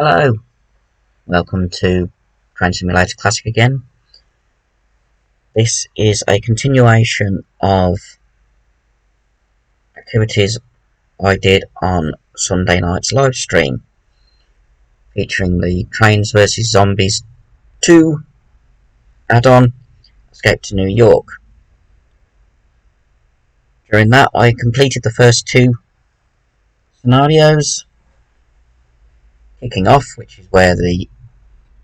Hello, welcome to Train Simulator Classic again. This is a continuation of activities I did on Sunday night's live stream, featuring the Trains vs Zombies 2 add-on, Escape to New York. During that I completed the first two scenarios, kicking off, which is where the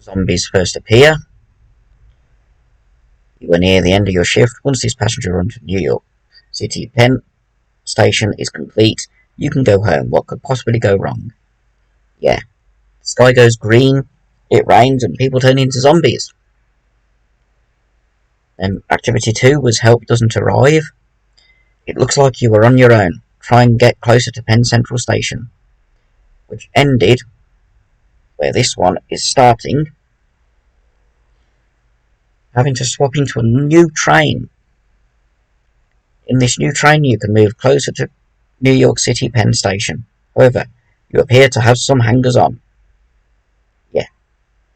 zombies first appear. You are near the end of your shift. Once this passenger run to New York City Penn station is complete, you can go home. What could possibly go wrong? Yeah, the sky goes green, it rains, and people turn into zombies. And activity 2 was Help Doesn't Arrive. It looks like you were on your own. Try and get closer to Penn Central Station, which ended where this one is starting, having to swap into a new train. In this new train you can move closer to New York City Penn Station. However, you appear to have some hangers-on. Yeah,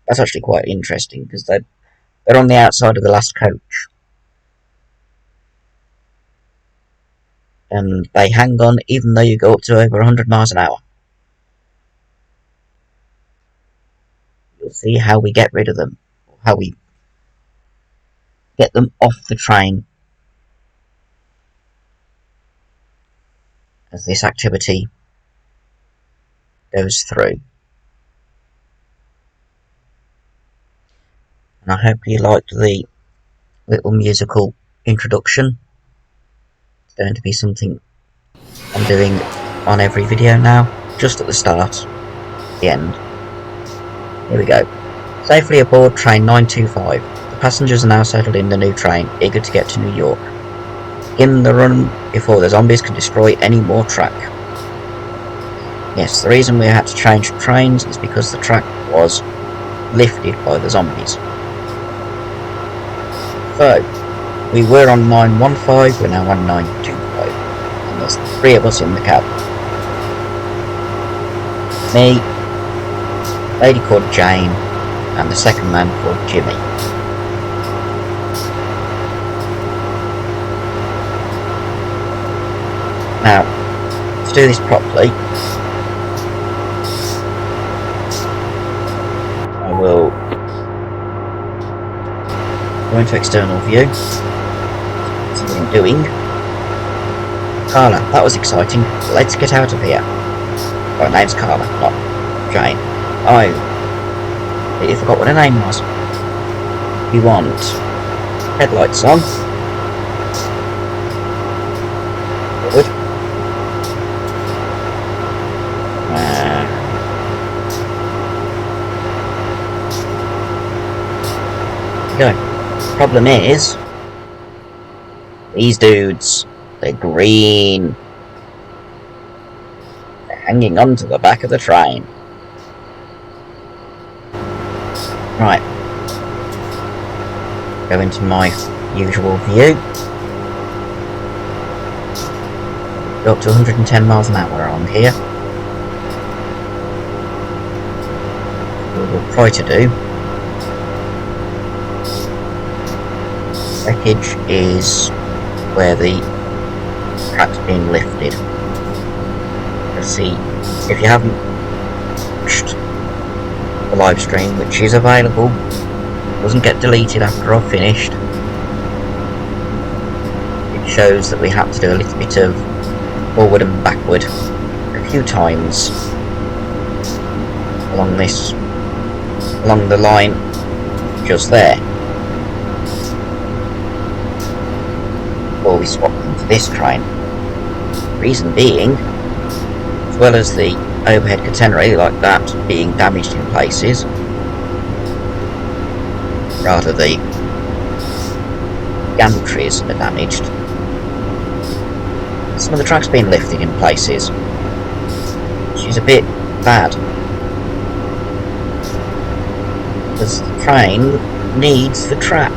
that's actually quite interesting, because they're on the outside of the last coach. And they hang on even though you go up to over 100 miles an hour. You'll see how we get rid of them, or how we get them off the train as this activity goes through. And I hope you liked the little musical introduction. It's going to be something I'm doing on every video now, just at the start, the end. Here we go. Safely aboard train 925. The passengers are now settled in the new train, eager to get to New York. Begin the run before the zombies can destroy any more track. Yes, the reason we had to change trains is because the track was lifted by the zombies. So, we were on 915, we're now on 925. And there's 3 of us in the cab. Me, a lady called Jane, and the second man called Jimmy. Now, to do this properly, I will go into external view, see what I'm doing. Carla, that was exciting. Let's get out of here. Oh, her name's Carla, not Jane. Oh, you forgot what her name was. We want headlights on. Good. Go. Problem is, these dudes, they're green. They're hanging onto the back of the train. Right. Go into my usual view. Go up to 110 miles an hour on here. What we'll try to do. Wreckage is where the track's being lifted. You'll see, if you haven't watched the live stream, which is available, doesn't get deleted after I've finished, it shows that we have to do a little bit of forward and backward a few times along the line just there, before we swap into this train. Reason being, as well as the overhead catenary like that being damaged in places, rather the gantries are damaged, some of the track's been lifted in places, which is a bit bad, because the train needs the track.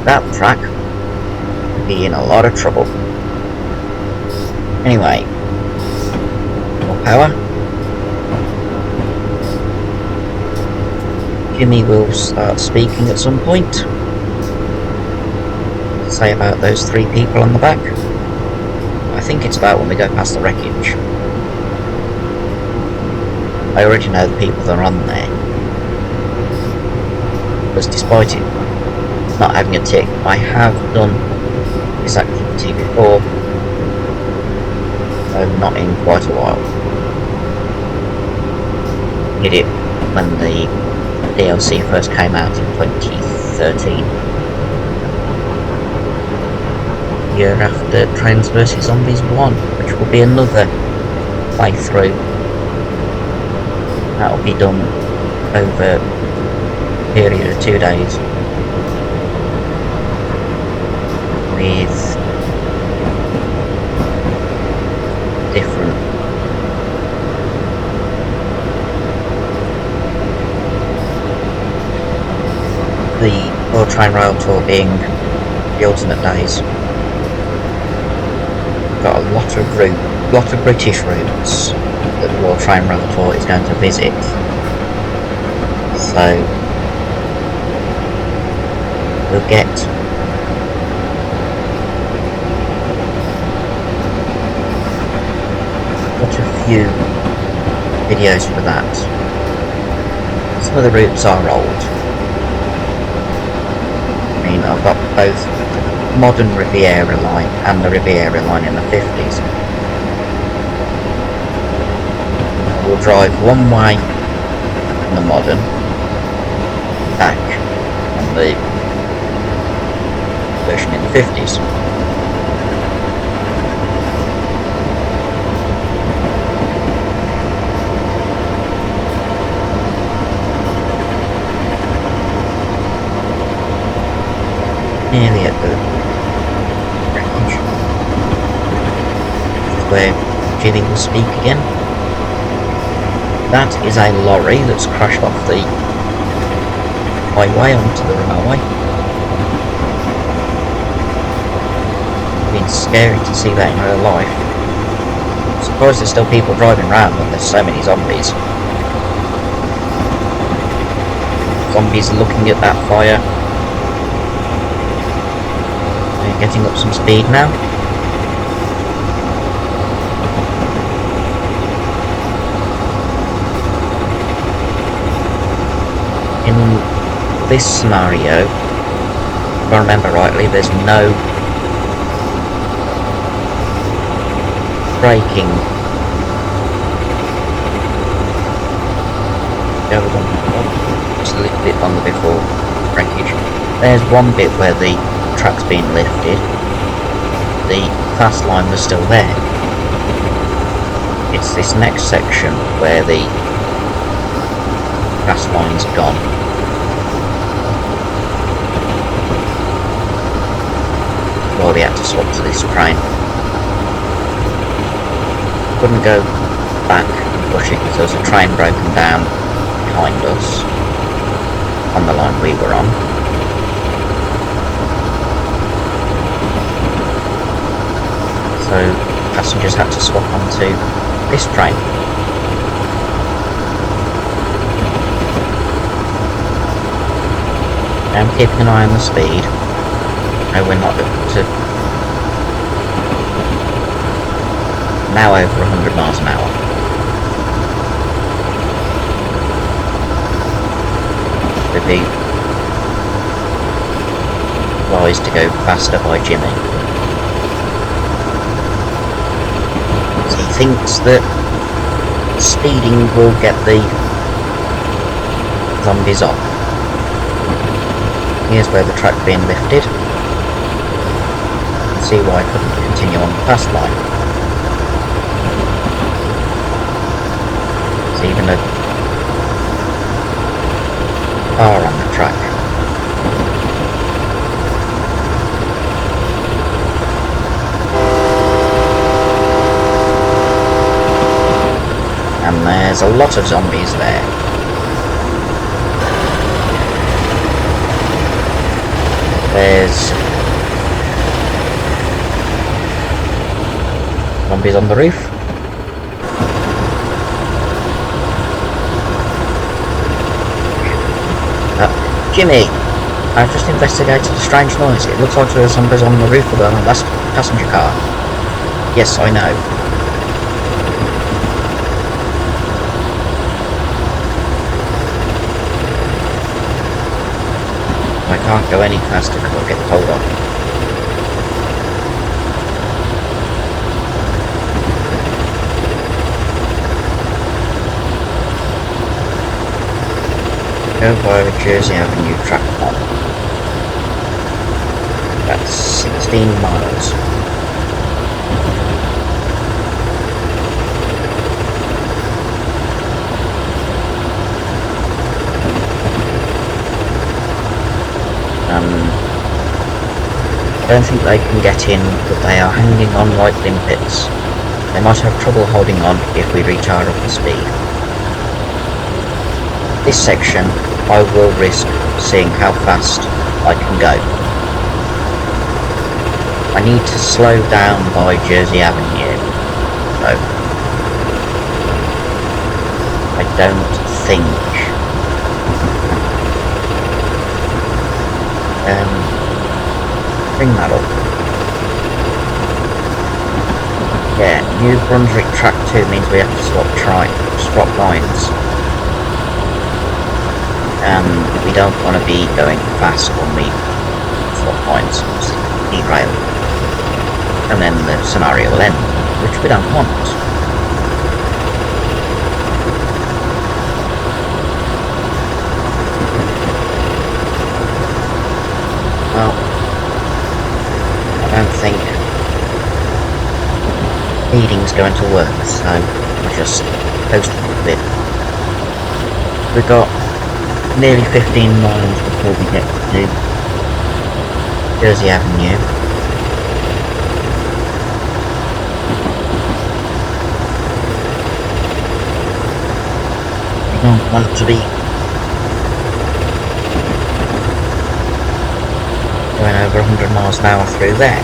That track would be in a lot of trouble. Anyway, more power. Jimmy will start speaking at some point. Say about those 3 people on the back. I think it's about when we go past the wreckage. I already know the people that are on there. Because despite it not having a tick, I have done this activity before. Though not in quite a while. Did it when the DLC first came out in 2013. Year after Trains vs Zombies 1, which will be another playthrough. That'll be done over a period of 2 days with different the World Train Rail Tour being the alternate days. Got a lot of British routes that the World Train Rail Tour is going to visit. So we'll get quite a few videos for that. Some of the routes are old. I mean, I've got both the modern Riviera line and the Riviera line in the 50s. We'll drive one way on the modern, back on the version in the 50s. Nearly at the wreckage, where Jimmy will speak again. That is a lorry that's crashed off the highway onto the railway. It's been scary to see that in real life. I'm surprised there's still people driving around when there's so many zombies. Zombies looking at that fire. Getting up some speed now. In this scenario, if I remember rightly, there's no braking. Just a little bit longer before wreckage. There's one bit where the track's been lifted, the fast line was still there. It's this next section where the fast line's gone. Well, we had to swap to this train. Couldn't go back and push it because there was a train broken down behind us on the line we were on. So passengers had to swap onto this train. Now I'm keeping an eye on the speed. No, we're not up to now over 100 miles an hour. Would be wise to go faster by Jimmy. He thinks that speeding will get the zombies off. Here's where the track's being lifted. You can see why I couldn't continue on the fast line. There's even a car on the track. And there's a lot of zombies there. There's zombies on the roof. Jimmy, I've just investigated a strange noise. It looks like there are zombies on the roof of the last passenger car. Yes, I know. I can't go any faster because I'll get told off. Go via Jersey Avenue track one. That's 16 miles. I don't think they can get in, but they are hanging on like limpets. They might have trouble holding on if we reach our upper speed. This section, I will risk seeing how fast I can go. I need to slow down by Jersey Avenue, so I don't think bring that up. Yeah, New Brunswick track 2 means we have to swap lines. We don't want to be going fast when we swap lines, derail, and then the scenario will end, which we don't want. Well, I don't think feeding's going to work, so I'll just post a bit. We've got nearly 15 miles before we get to Jersey Avenue. We don't want to be going over 100 miles an hour through there.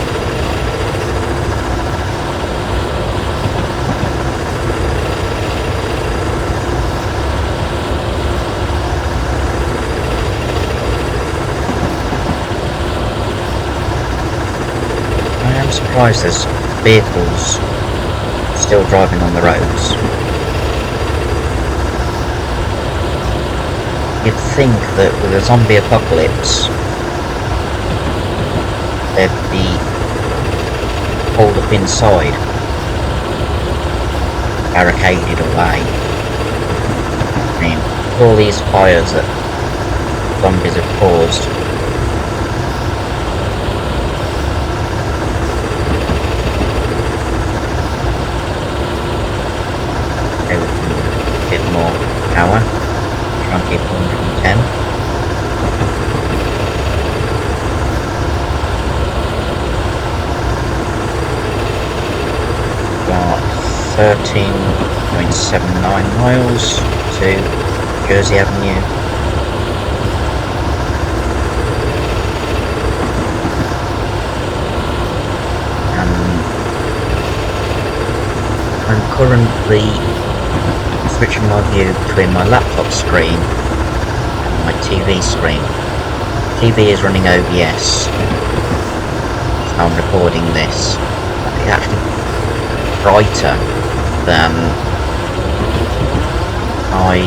Surprised there's vehicles still driving on the roads. You'd think that with a zombie apocalypse they'd be pulled up inside, barricaded away. I mean, all these fires that zombies have caused, power, try and keep 110. Got 13.79 miles to Jersey Avenue. I'm currently switching my view between my laptop screen and my TV screen. TV is running OBS, so I'm recording this. It's actually brighter than my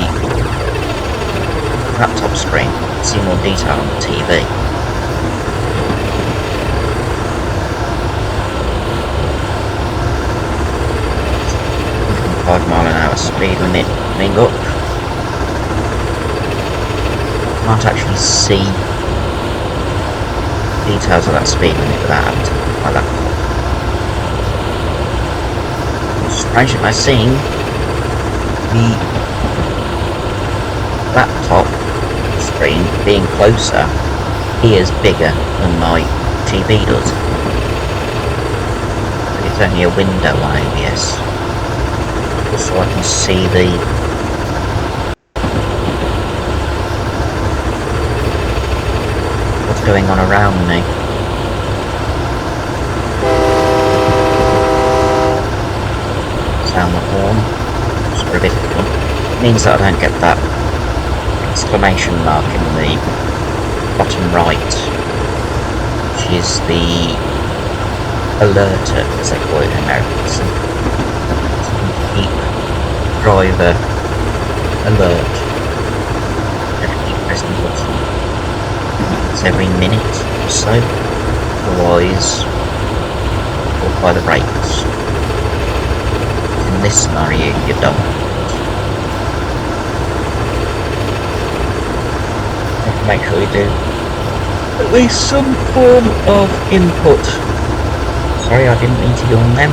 laptop screen. I can see more detail on the TV. 5 mile an hour speed limit coming up. Can't actually see details of that speed limit without my laptop. Strange that I'm seeing the laptop screen being closer appears bigger than my TV does. It's only a window on ABS. So I can see what's going on around me. Sound the horn, just for a bit of fun. It means that I don't get that exclamation mark in the bottom right, which is the alerter, as they call it in America. So keep driver alert. Have to keep pressing the button. It's every minute or so, otherwise caught by the brakes. In this scenario, you don't. Have to make sure you do at least some form of input. Sorry, I didn't mean to go on them.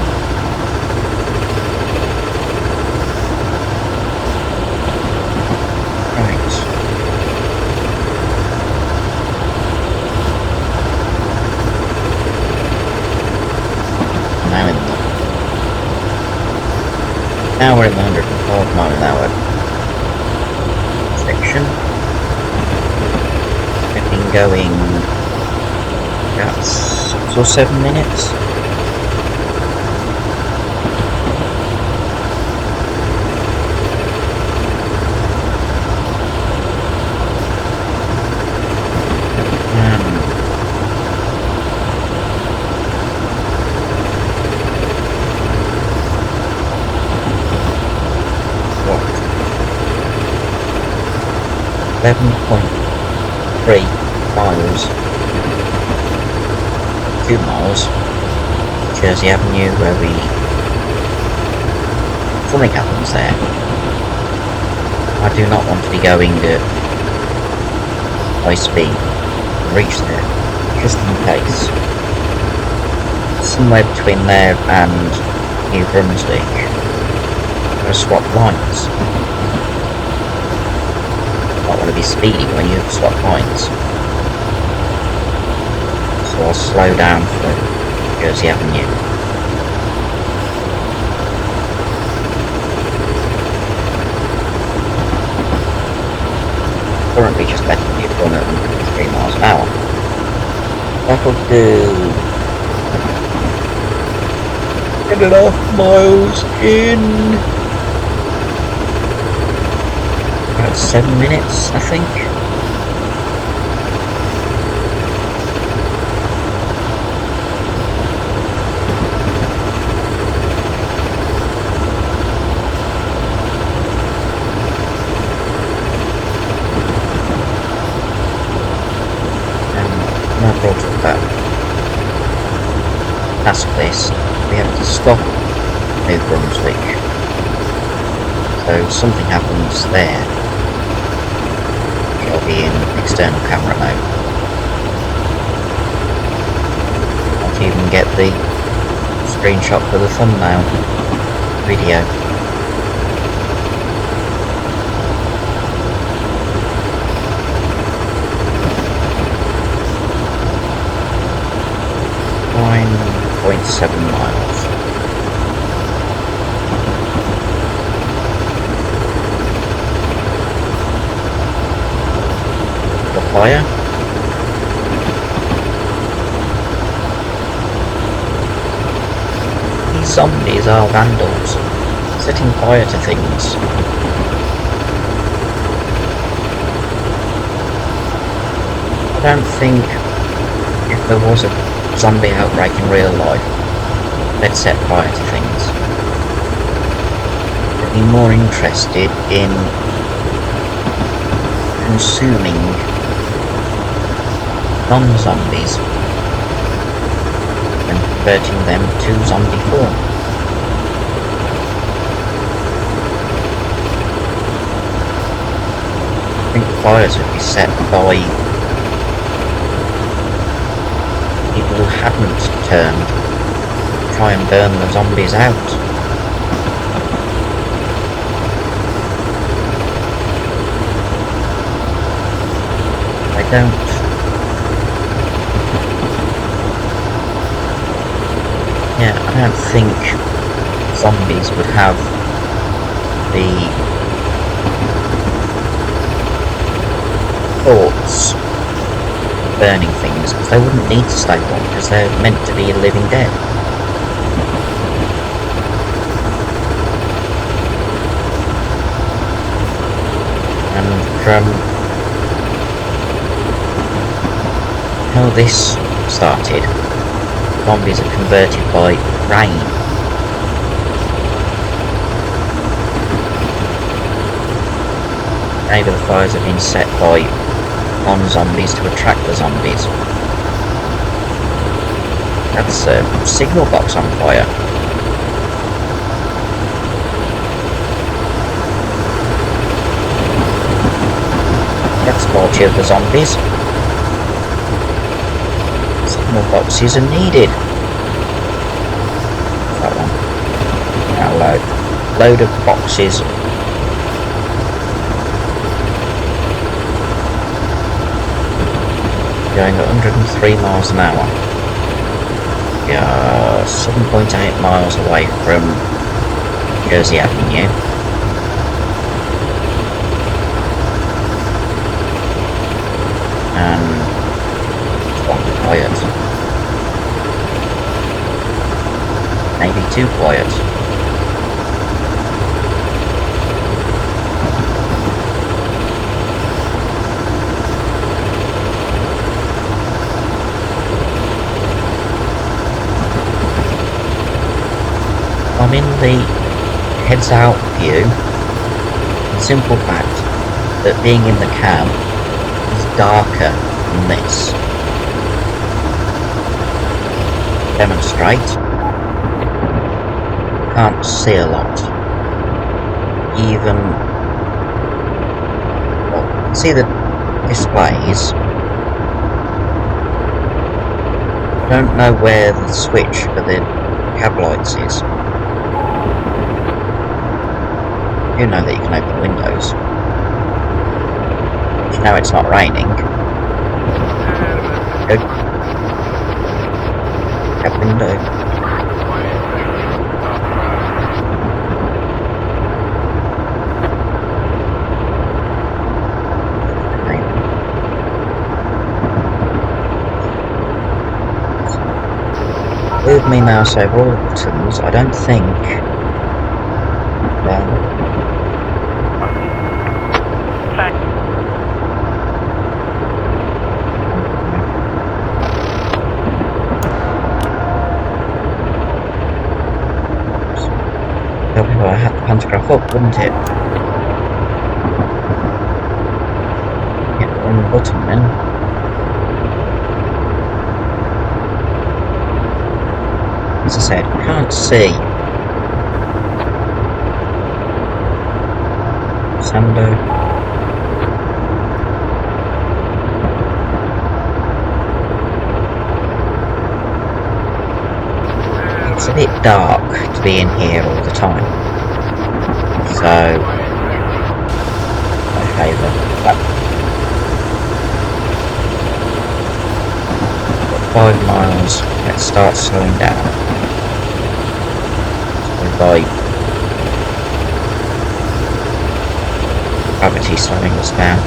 Right. Now we're in the 105 mile an hour section. We've been going about 6 or 7 minutes. What? 11.3 miles, 2 miles, Jersey Avenue, where something happens there. I do not want to be going at high speed to reach there, just in case. Somewhere between there and New Brunswick, there are swap lines. You don't want to be speeding when you swap lines. So I'll slow down for Jersey Avenue. Currently just letting you run at 3 miles an hour. That'll do 10.5 miles in about 7 minutes, I think. I brought up that past this, we have to stop New Brunswick, so something happens there, it'll be in external camera mode. I'll even get the screenshot for the thumbnail video. .7 miles. The fire. These zombies are vandals, setting fire to things. I don't think if there was a zombie outbreak in real life, they'd set fire to things. They'd be more interested in consuming non-zombies and converting them to zombie form. I think fires would be set by people who hadn't turned to try and burn the zombies out. I don't think zombies would have the thoughts burning things, because they wouldn't need to stay warm, because they're meant to be living dead. And how this started. Zombies are converted by rain. Maybe the fires have been set by non-zombies to attract the zombies. That's a signal box on fire. That's quality of the zombies. Signal boxes are needed. That one. Now load of boxes. Going at 103 miles an hour. We are 7.8 miles away from Jersey Avenue. And it's one quiet. Maybe too quiet. I'm in the heads out view. The simple fact that being in the cab is darker than this. Demonstrate. Can't see a lot. Even, well, see the displays. I don't know where the switch for the cab lights is. You know that you can open windows. You know it's not raining. Good. Cab window. Move me mouse over all the buttons. I don't think. I had the pantograph up, wouldn't it? Hit the wrong button then. As I said, I can't see. Sando. It's a bit dark to be in here all the time. So, I favour that. 5 miles, let's start slowing down. So by gravity slowing us down.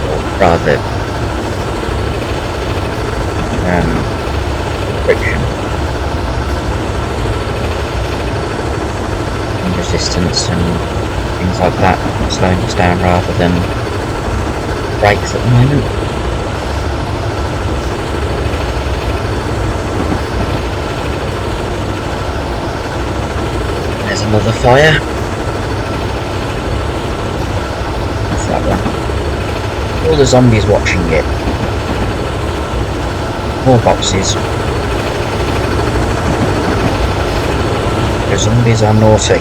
Or rather, friction. Resistance and things like that slowing us down rather than brakes at the moment. There's another fire. That's that one. All the zombies watching it. More boxes. The zombies are naughty.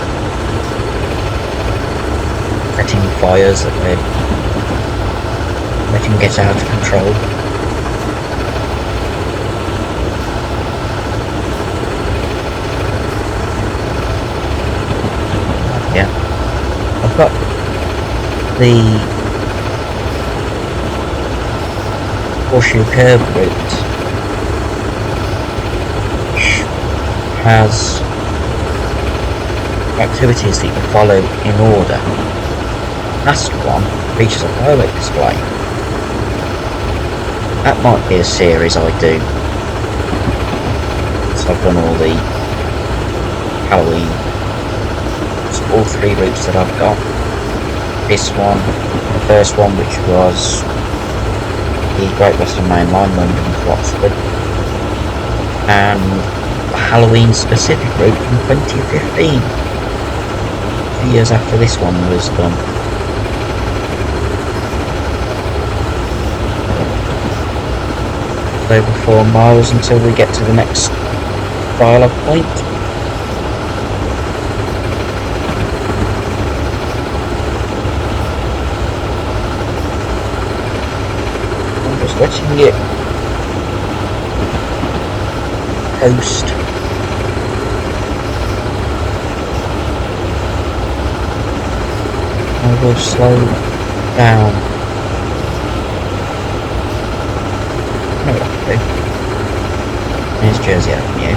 Setting fires that they're letting get out of control. Yeah, I've got the horseshoe curve route, which has activities that you can follow in order. Last one features a pilot display. That might be a series I do. So I've done all the Halloween, all 3 routes that I've got. this one, the first one, which was the Great Western Main Line, London to Oxford, and a Halloween specific route from 2015, 2 years after this one was done. Over 4 miles until we get to the next dialogue point. I'm just letting it coast. I will slow down. There's Jersey Avenue.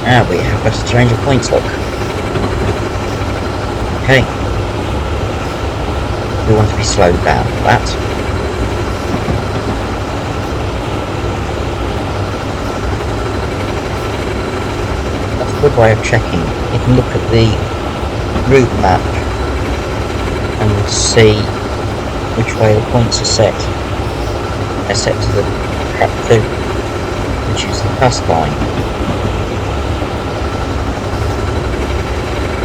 Now we have got a change of points, look. Okay. We want to be slowed down for that. That's a good way of checking. You can look at the route map and see which way the points are set. They're set to the track 2, which is the fast line.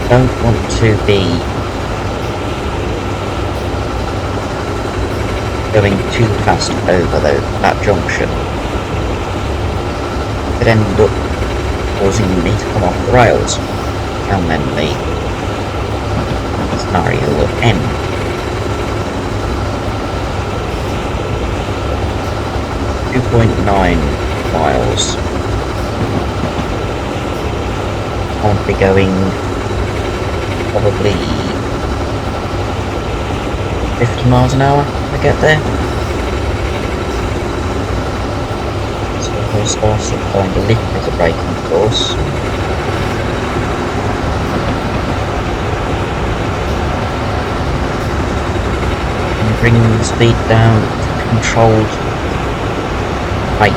Don't want to be going too fast over that junction. It could end up causing me to come off the rails, and then the scenario will end. .9 miles. I want to be going probably 50 miles an hour to get there. So we'll start applying a little bit of brake on course. And bringing the speed down to controlled height.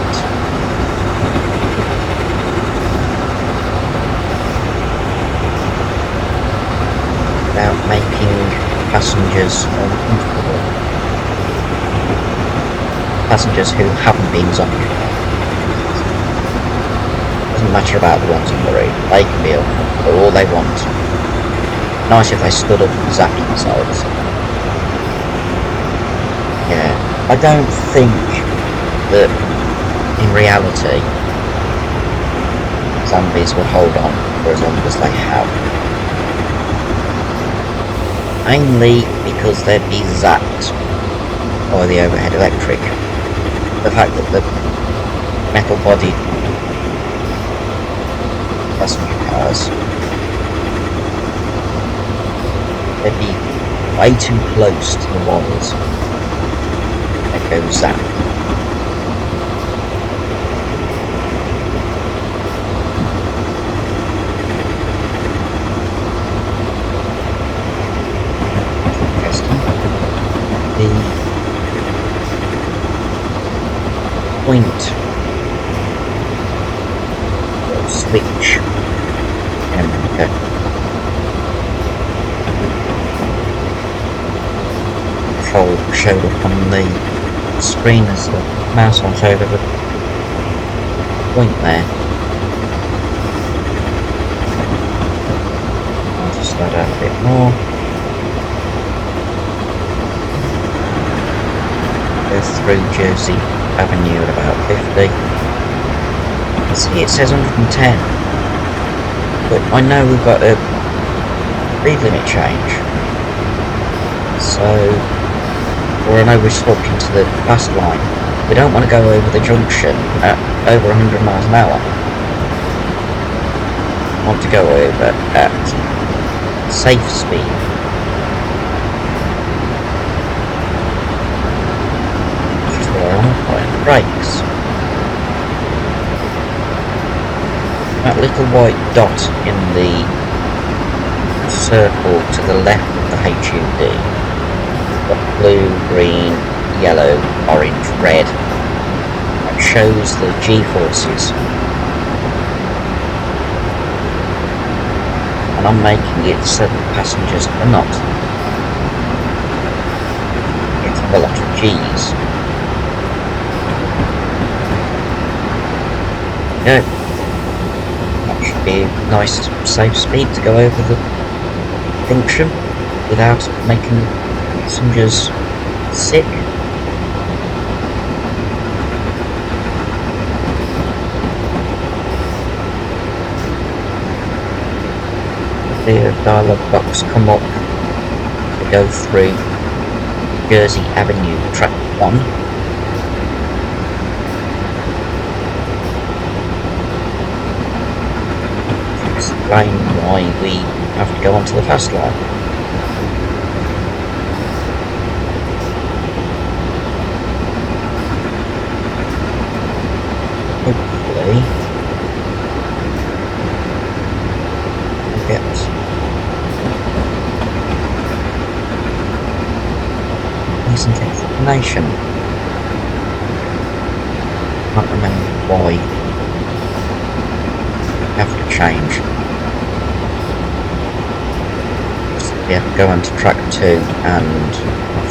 Without making passengers uncomfortable. Passengers who haven't been zombified. Doesn't matter about the ones on the road. They can be uncomfortable all they want. Nice if they stood up and zapped themselves. Yeah, I don't think that in reality zombies will hold on for as long as they have. Mainly because they'd be zapped by the overhead electric. The fact that the metal-bodied passenger cars, they'd be way too close to the walls. They'd go zap. The point switch control showed up on the screen as the mouse went over the point there. I'll just slow down a bit more. Through Jersey Avenue at about 50. See, it says 110, but I know we've got a speed limit change, so, or I know we're swapped into the fast line. We don't want to go over the junction at over 100 miles an hour. We want to go over at safe speed. Brakes. That little white dot in the circle to the left of the HUD, got blue, green, yellow, orange, red, that shows the G-forces I'm making it so that passengers are not getting a lot of G's. Yeah, that should be a nice safe speed to go over the junction without making passengers sick. The dialogue box come up to go through Jersey Avenue, track 1. To explain why we have to go onto the fast line. Hopefully we'll get decent explanation. Can't remember why we have to change. We have to go onto track 2 and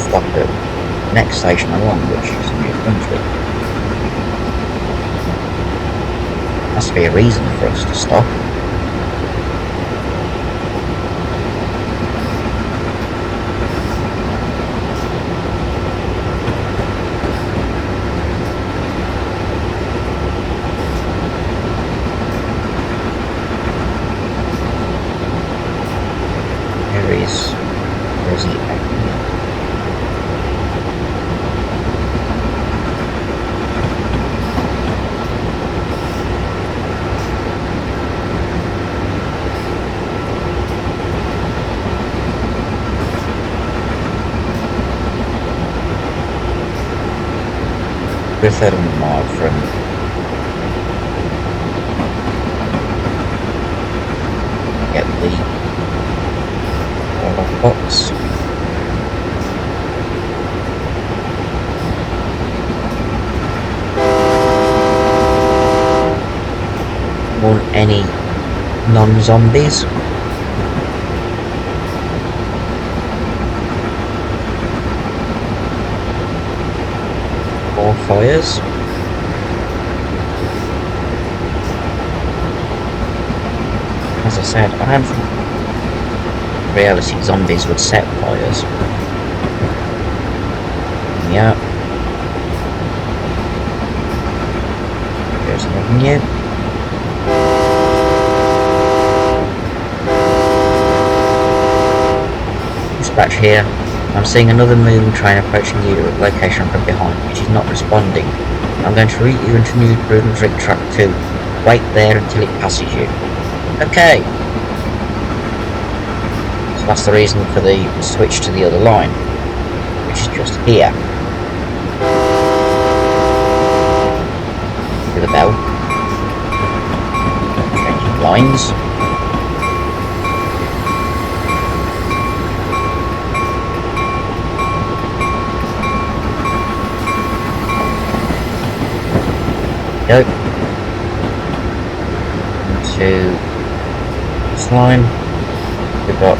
stop at the next station along, which is New Brunswick. Must be a reason for us to stop. Jersey Avenue. We're 30 miles from get the box. Want any non-zombies? Or fires? As I said, I am from reality. Zombies would set fires. Yeah. There's another new. Dispatch here. I'm seeing another moving train approaching the location from behind, which is not responding. I'm going to route you into New Brunswick track 2. Wait there until it passes you. Okay. So that's the reason for the switch to the other line, which is just here. To the bell. Changing lines. Go into this line. We've got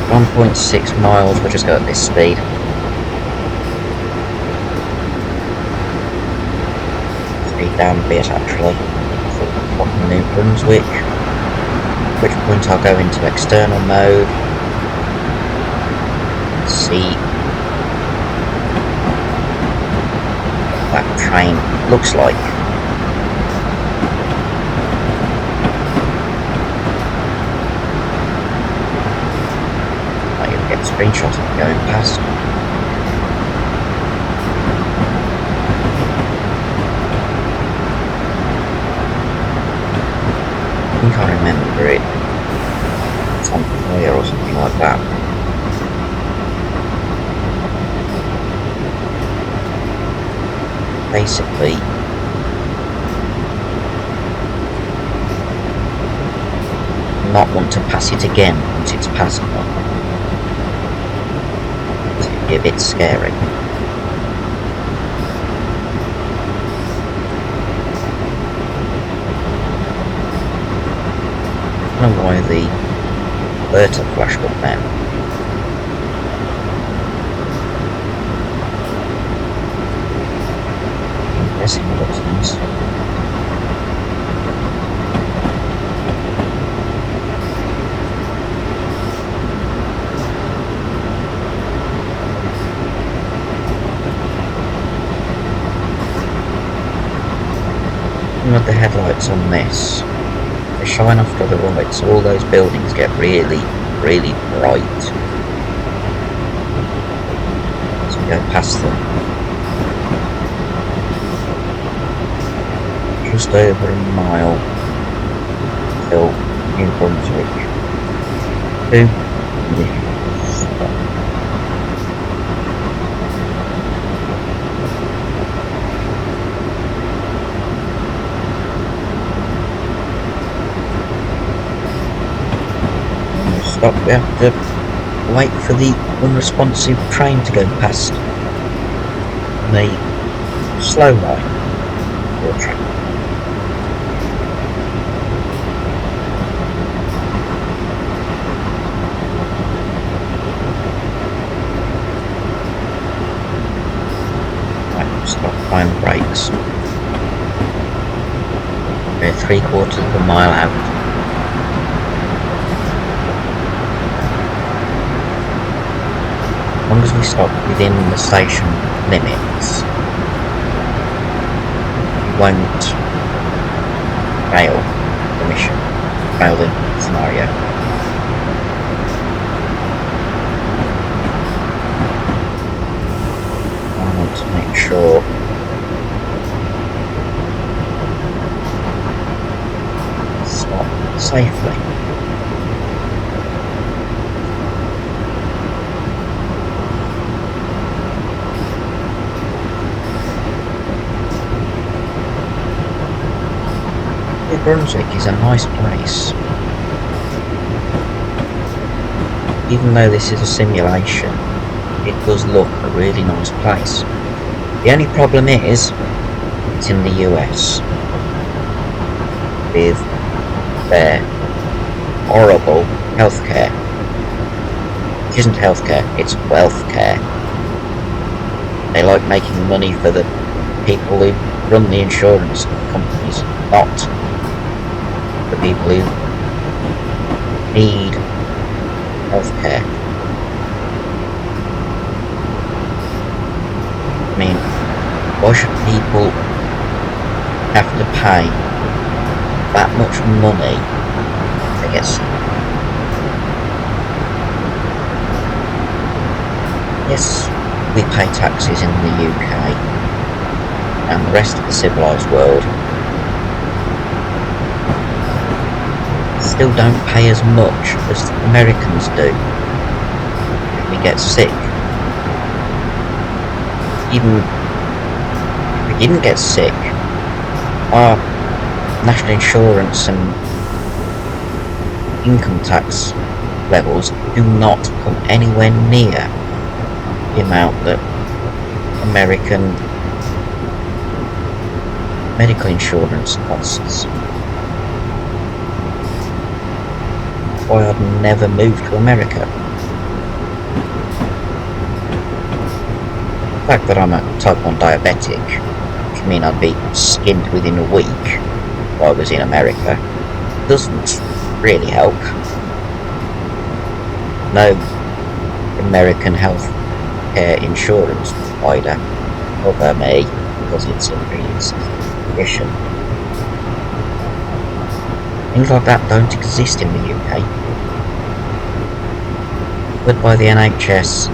1.6 miles. We'll just go at this speed. Speed down a bit actually. For New Brunswick. At which point I'll go into external mode. See what that train looks like. Screenshot of it going past. I think I remember it. It's on fire or something like that. Basically, not want to pass it again once it's passed on. A bit scary. I don't know why the alert have flashed up now. I'm pressing the buttons. With the headlights on this, they shine off to the right, so all those buildings get really, really bright as we go past them. Just over a mile till New Brunswick. Stop, we have to wait for the unresponsive train to go past the slow line or train. Right, stop, find the brakes. We're 3/4 of a mile out. As long as we stop within the station limits, we won't fail the mission, fail the scenario. I want to make sure stop safely. New Brunswick is a nice place. Even though this is a simulation, it does look a really nice place. The only problem is, it's in the US. With their horrible healthcare. It isn't healthcare, it's wealthcare. They like making money for the people who run the insurance companies, not the people who need healthcare. I mean, why should people have to pay that much money to get sick? Yes, we pay taxes in the UK and the rest of the civilised world still don't pay as much as the Americans do if we get sick. Even if we didn't get sick, our national insurance and income tax levels do not come anywhere near the amount that American medical insurance costs. Why I'd never move to America. The fact that I'm a type 1 diabetic, which would mean I'd be skinned within a week if I was in America, doesn't really help. No American health care insurance provider cover me because it's a pre-existing condition. Things like that don't exist in the UK. Covered by the NHS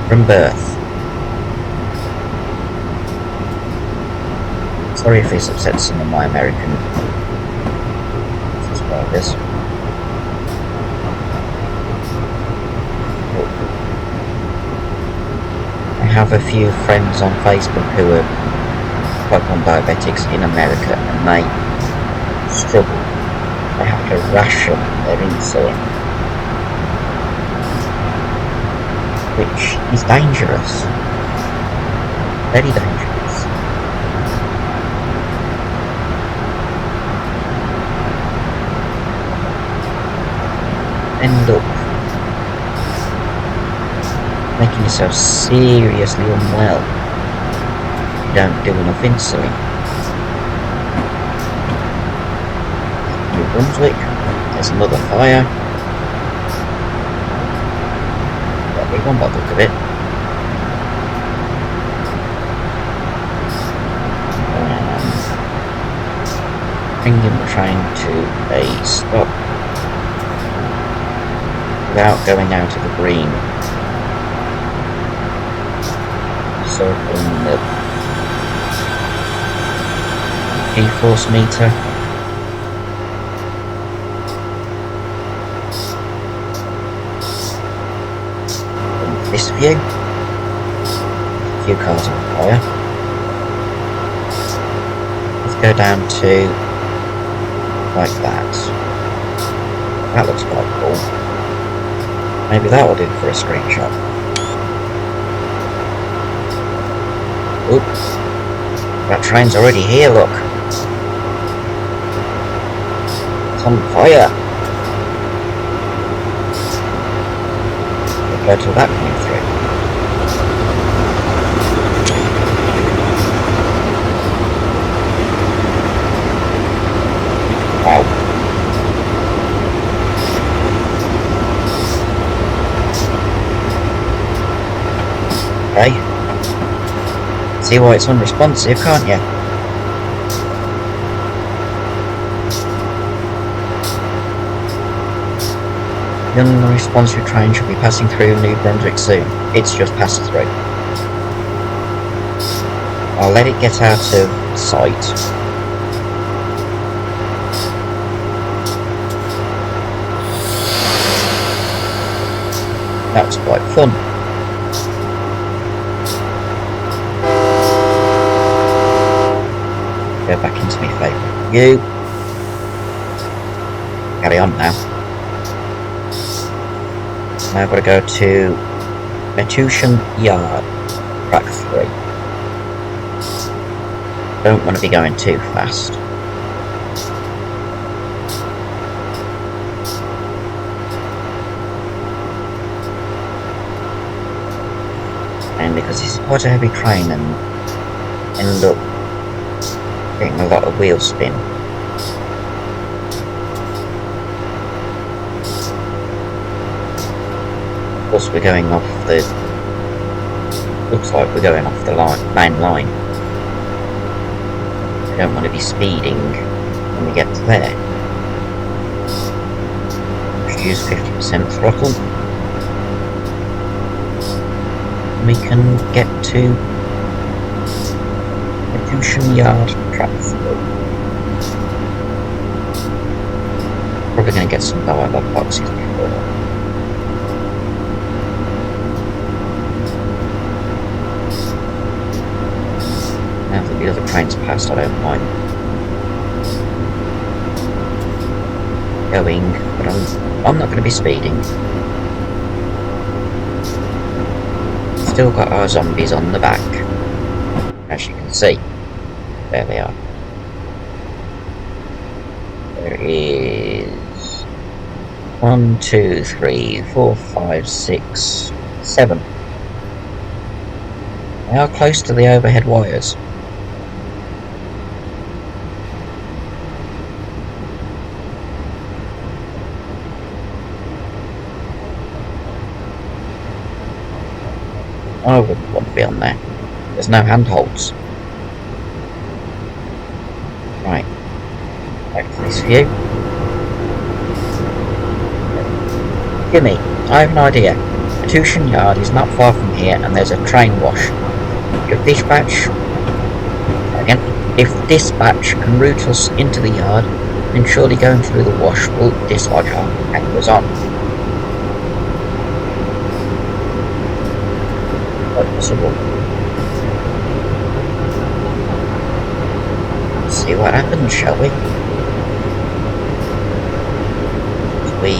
from birth. Sorry if this upsets some of my American subscribers. I have a few friends on Facebook who are type 1 diabetics in America and they struggle. They have to ration their insulin, which is dangerous. Very dangerous. end up making yourself seriously unwell if you don't do enough insulin. New Brunswick, there's another fire. Got a big one by the look of it. Bringing the train to a stop without going out of the green. Circling the G-force meter. From this view, a few cars on fire. Let's go down to like that. That looks quite cool. Maybe that will do for a screenshot. Oops. That train's already here, look. It's on fire. Compared to that coming through. Wow. Okay. See why it's unresponsive, can't you? The unresponsive train should be passing through New Brunswick soon. It's just passed through. I'll let it get out of sight. That was quite fun. Go back into my favourite view. Carry on now. Now I've got to go to Metuchen Yard, track 3. Don't want to be going too fast. And because this is quite a heavy train and end up getting a lot of wheel spin. Plus we're going off the... looks like we're going off the main line. We don't want to be speeding when we get to there. Just use 50% throttle. We can get to Metuchen Yard track 3. Probably going to get some dialogue boxes before. Now that the other train's passed, I don't mind going, but I'm not going to be speeding. Still got our zombies on the back, as you can see. There they are. There is 1, 2, 3, 4, 5, 6, 7. They are close to the overhead wires. I wouldn't want to be on there. There's no handholds. Right. Back to this view. Gimme, I have an idea. Metuchen Yard is not far from here and there's a train wash. If dispatch can route us into the yard, then surely going through the wash will dislodge our anchors on. Possible. Let's see what happens, shall we? As we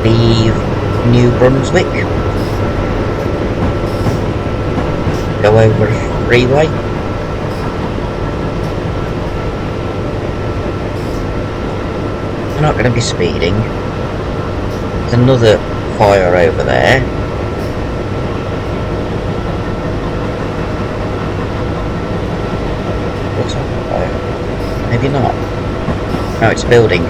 leave New Brunswick, go over a freeway, We're not going to be speeding. There's another fire over there. What's on fire? Maybe not. No, it's a building.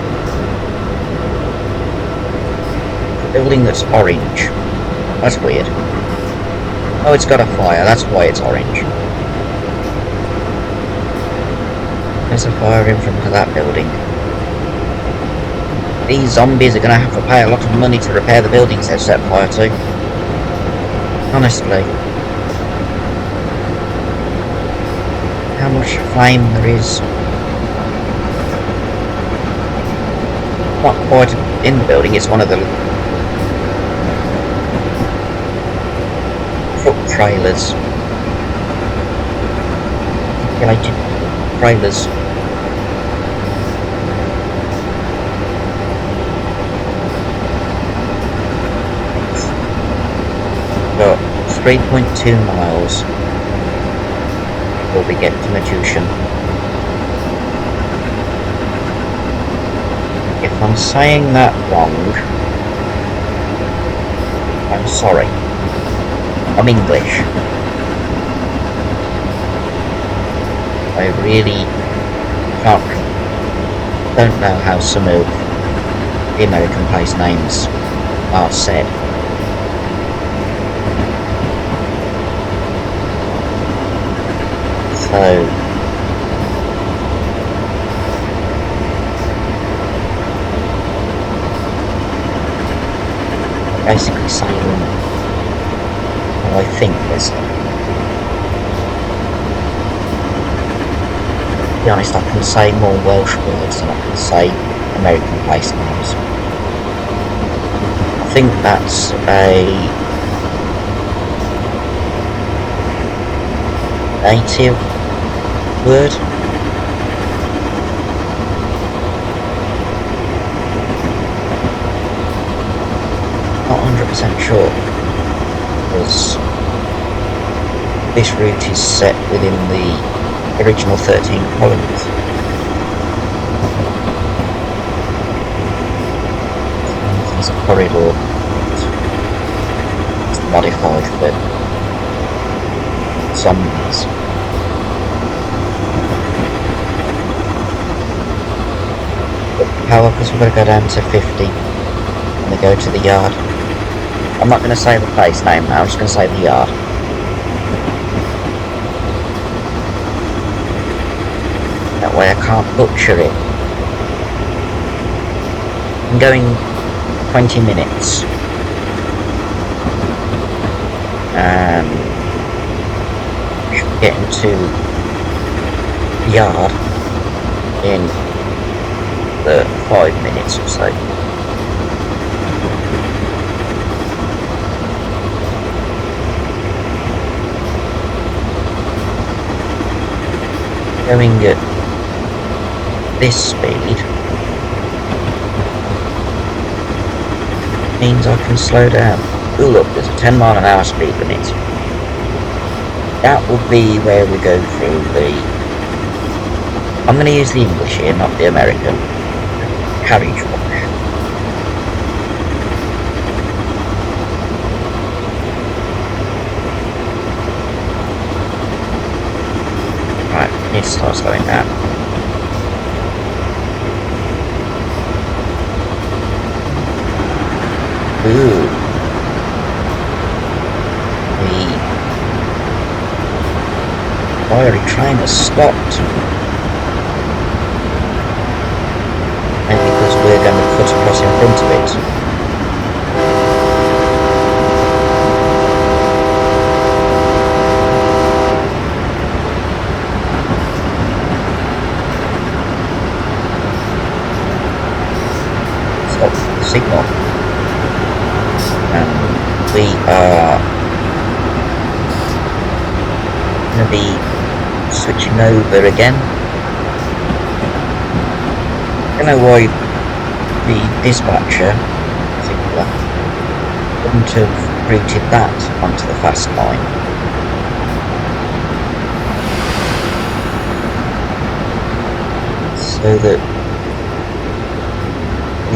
A building that's orange. That's weird. Oh, it's got a fire, that's why it's orange. There's a fire in front of that building. These zombies are going to have to pay a lot of money to repair the buildings they've set fire to. Honestly. How much flame there is. Not quite in the building, it's one of the truck trailers. Related trailers. Got 3.2 miles before we get to Metution. If I'm saying that wrong, I'm sorry. I'm English. I really don't know how some of the American place names are said. So basically saying how I think this. To be honest, I can say more Welsh words than I can say American place names. I think that's a native word. Not 100% sure, because this route is set within the original 13 colonies. There's a corridor that's modified for zombies. Power, because we're going to go down to 50 when we go to the yard. I'm not going to say the place name now, I'm just going to say the yard. That way I can't butcher it. I'm going 20 minutes. And should get into the yard in the 5 minutes or so. Going at this speed means I can slow down. Oh look, there's a 10-mile-an-hour speed limit. That will be where we go through the... I'm going to use the English here, not the American. Carriage wash. Right, need to start slowing down. Ooh. The fiery train has stopped. Maybe because we're going to cut across in front of it. Stop the signal. And we are going to be switching over again. I don't know why the dispatcher wouldn't have routed that onto the fast line. So that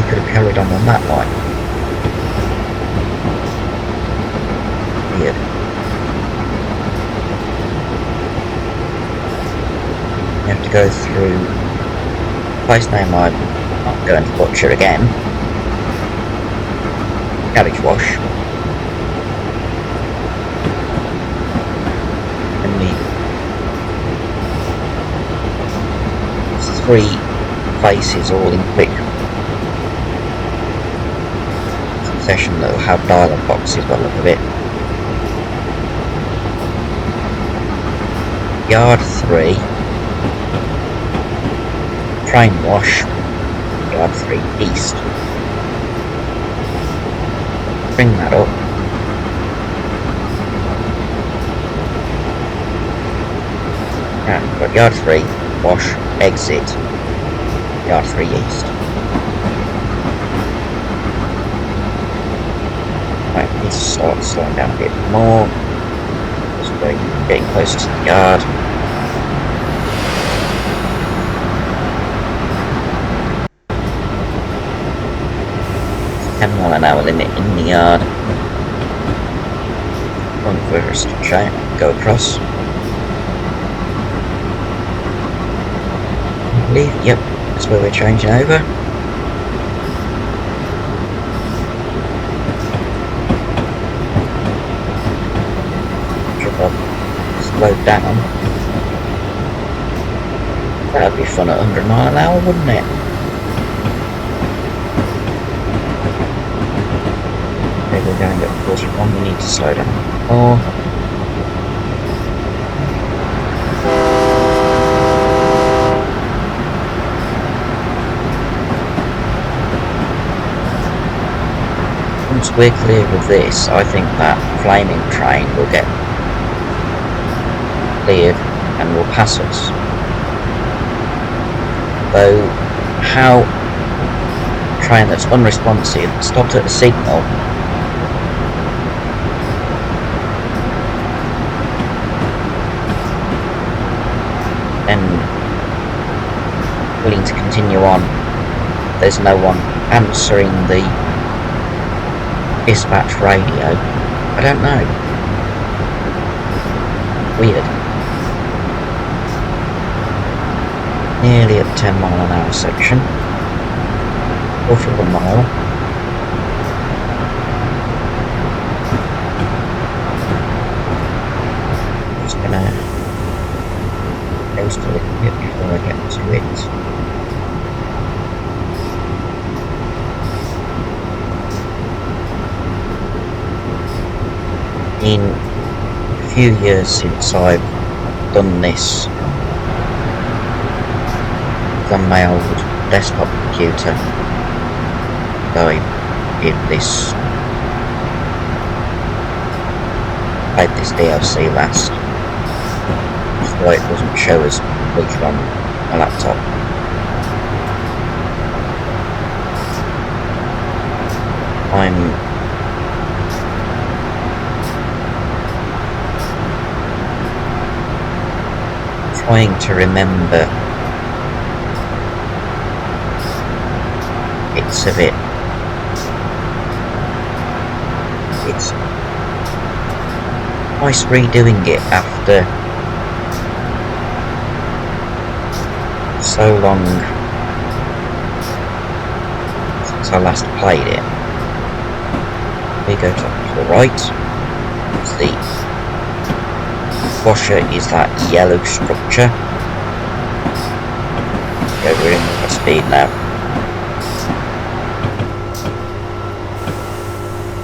could have carried on that line. Weird. You have to go through a place name I'm not going to butcher again. Carriage wash. And the 3 places all in quick succession that will have dialogue boxes by the look of it. Yard 3, train wash, yard 3 east. Bring that up. Right, we've got yard 3, wash, exit, yard 3 east. Right, we need to start slowing down a bit more. We're getting closer to the yard. .10 mph limit in the yard. One for us to try and go across. I believe, yep, that's where we're changing over. Slowed down. That would be fun at 100 mph, wouldn't it? Okay, we're going at 41, we need to slow down more. Once we're clear of this, I think that flaming train will get cleared and will pass us. Though, how a train that's unresponsive stopped at a signal and willing to continue on, there's no one answering the dispatch radio, I don't know. Weird. Nearly at 10 mph section. 41 mile. Just gonna coast a little bit before I get to it. In a few years since I've done this on my old desktop computer, I did this, played this DLC last, so it doesn't show as completely on my laptop. I'm trying to remember bits of it. It's nice redoing it after so long since I last played it. We go to the right. The washer is that yellow structure. Okay, we're in high speed now.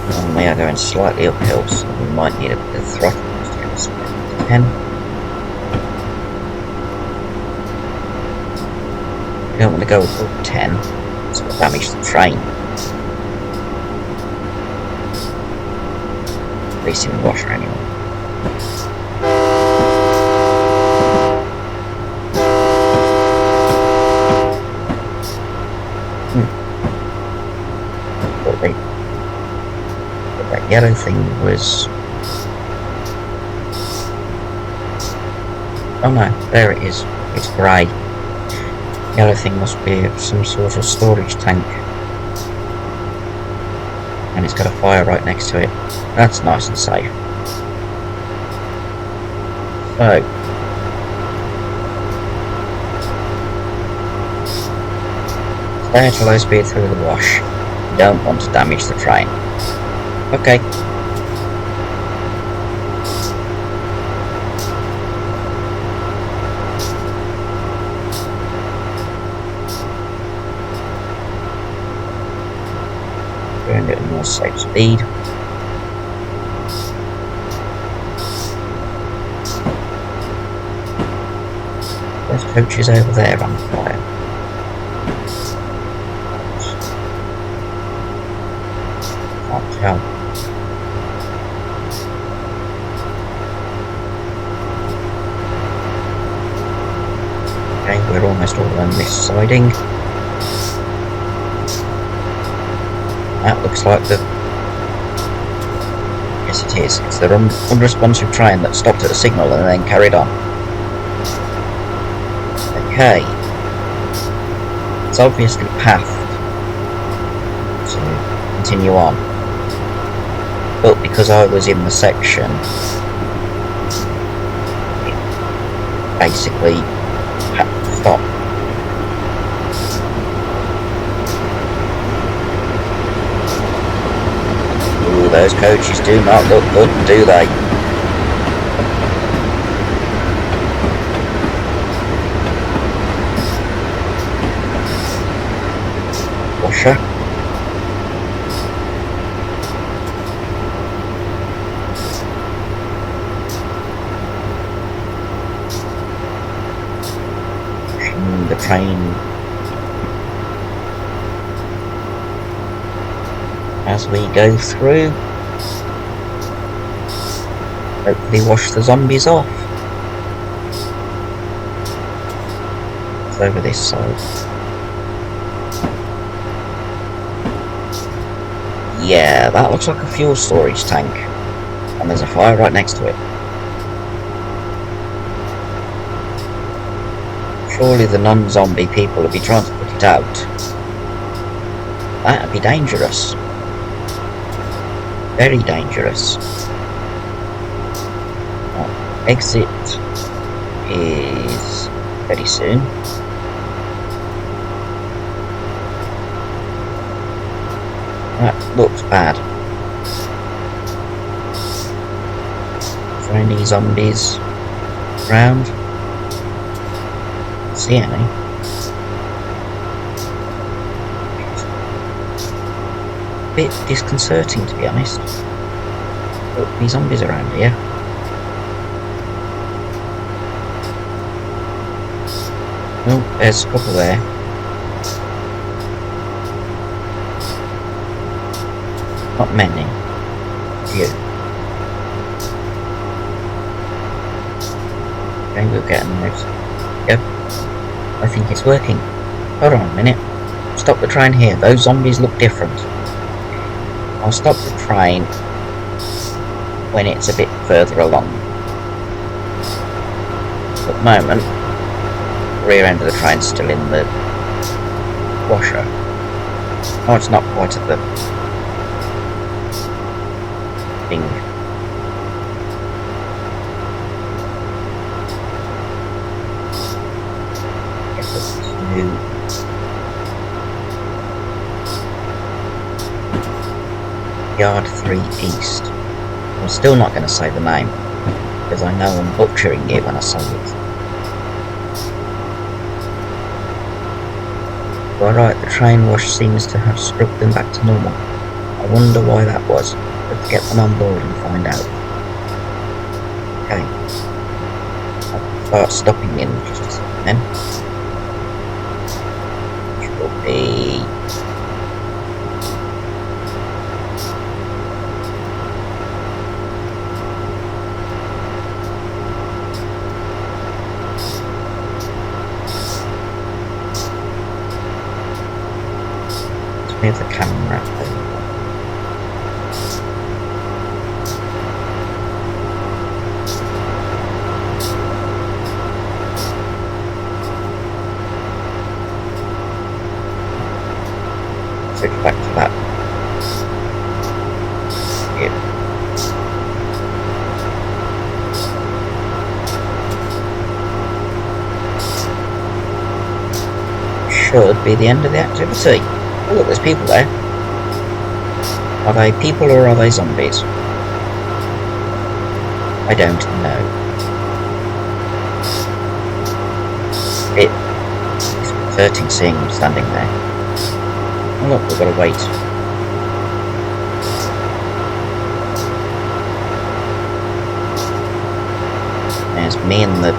And we are going slightly uphill, so we might need a bit of throttle to get us to 10. We don't want to go above 10, so we'll damage the train. At least in the washer anyway. But that yellow thing was... oh no, there it is. It's grey. Yellow thing must be some sort of storage tank. And it's got a fire right next to it. That's nice and safe. So, stay at a low speed through the wash. You don't want to damage the train. Okay. Going at a more safe speed. There's coaches over there on fire. Can't tell. Okay, we're almost all on this siding. That looks like the... Yes, it is. It's the unresponsive train that stopped at a signal and then carried on. Okay. It's obviously pathed to continue on. But because I was in the section, it basically had to stop. Ooh, those coaches do not look good, do they? Washer. Pushing the train as we go through. Hopefully wash the zombies off. It's over this side. Yeah, that looks like a fuel storage tank. And there's a fire right next to it. Surely the non-zombie people will be trying to put it out. That'd be dangerous. Very dangerous. Exit is very soon. That looks bad. Is there any zombies around? Can't see any. A bit disconcerting, to be honest. But these zombies around here. Oh, there's a couple there. Not many. Few. Okay, we'll get them those. Yep. I think it's working. Hold on a minute. Stop the train here. Those zombies look different. I'll stop the train when it's a bit further along. At the moment, the rear end of the train's still in the washer. Oh, it's not quite at the thing. Get up to Yard 3 East. I'm still not going to say the name, because I know I'm butchering it when I say it. Alright, the train wash seems to have struck them back to normal. I wonder why that was. Let's get them on board and find out. Okay. I'll start stopping in just a second then. Which will be... Move the camera over. Switch back to that. should be the end of the activity. Oh look, there's people there. Are they people or are they zombies? I don't know. It's concerning seeing them standing there. Oh look, we've got to wait. There's me in the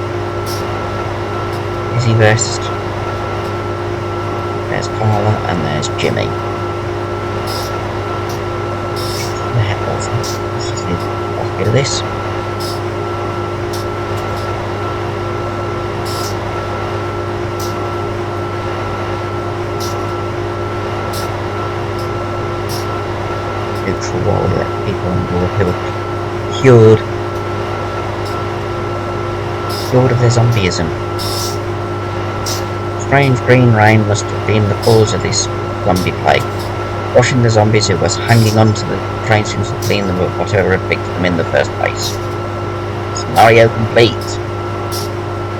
busy vest. There's Carla and there's Jimmy. What the heck was that? Let's just need a bit of this. Neutral while we let people on board who are cured of their zombieism. Strange green rain must have been the cause of this zombie plague, washing the zombies who was hanging onto the train since to clean them of whatever had picked them in the first place. Scenario complete.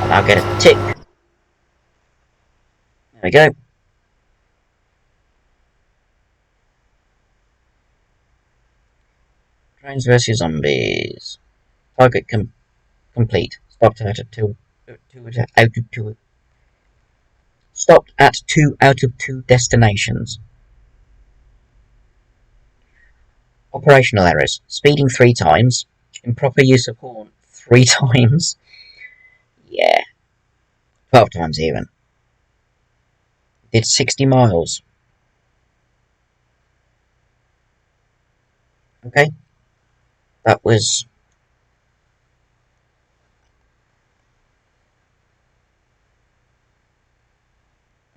I'll now get a tick. There we go. Trains versus zombies. Target complete. Stopped at 2 out of 2 destinations. Operational errors. Speeding 3 times. Improper use of horn 3 times. Yeah. 12 times even. Did 60 miles. Okay. That was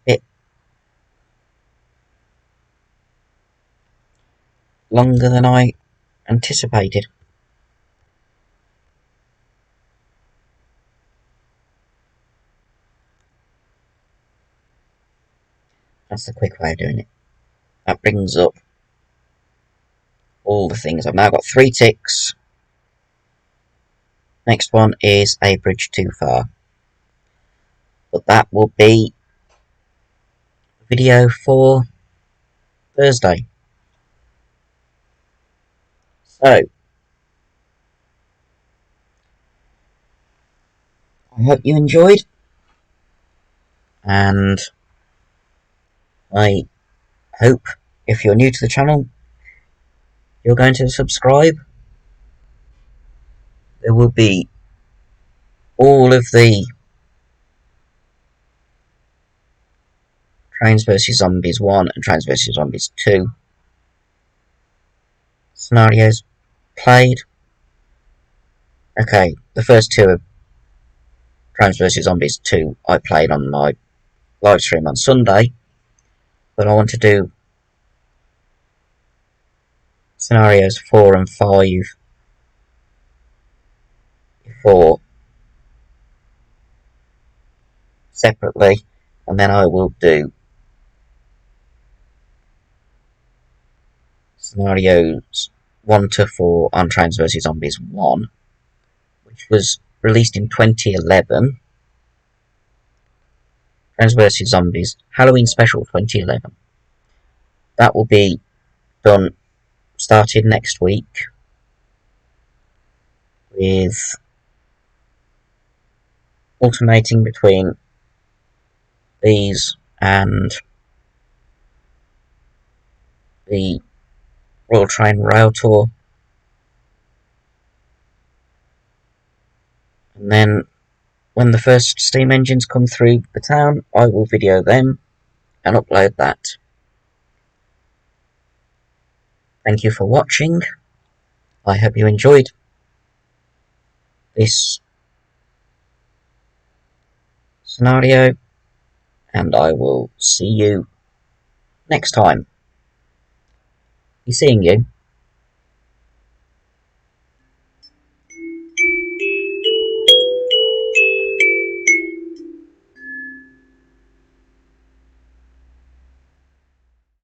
a bit longer than I anticipated. That's the quick way of doing it. That brings up all the things. I've now got 3 ticks. Next one is a bridge too far. But that will be video for Thursday. So, I hope you enjoyed. And I hope, if you're new to the channel, you're going to subscribe. There will be all of the Trains vs Zombies 1 and Trains vs Zombies 2 scenarios played. Okay, the first 2 are Trains vs Zombies 2 I played on my live stream on Sunday, but I want to do scenarios 4 and 5 before separately, and then I will do scenarios 1 to 4 on Trains vs Zombies 1, which was released in 2011. Trains vs Zombies Halloween Special 2011. That will be done, started next week, with alternating between these and the Royal Train Rail Tour, and then when the first steam engines come through the town, I will video them and upload that. Thank you for watching. I hope you enjoyed this scenario, and I will see you next time. Be seeing you.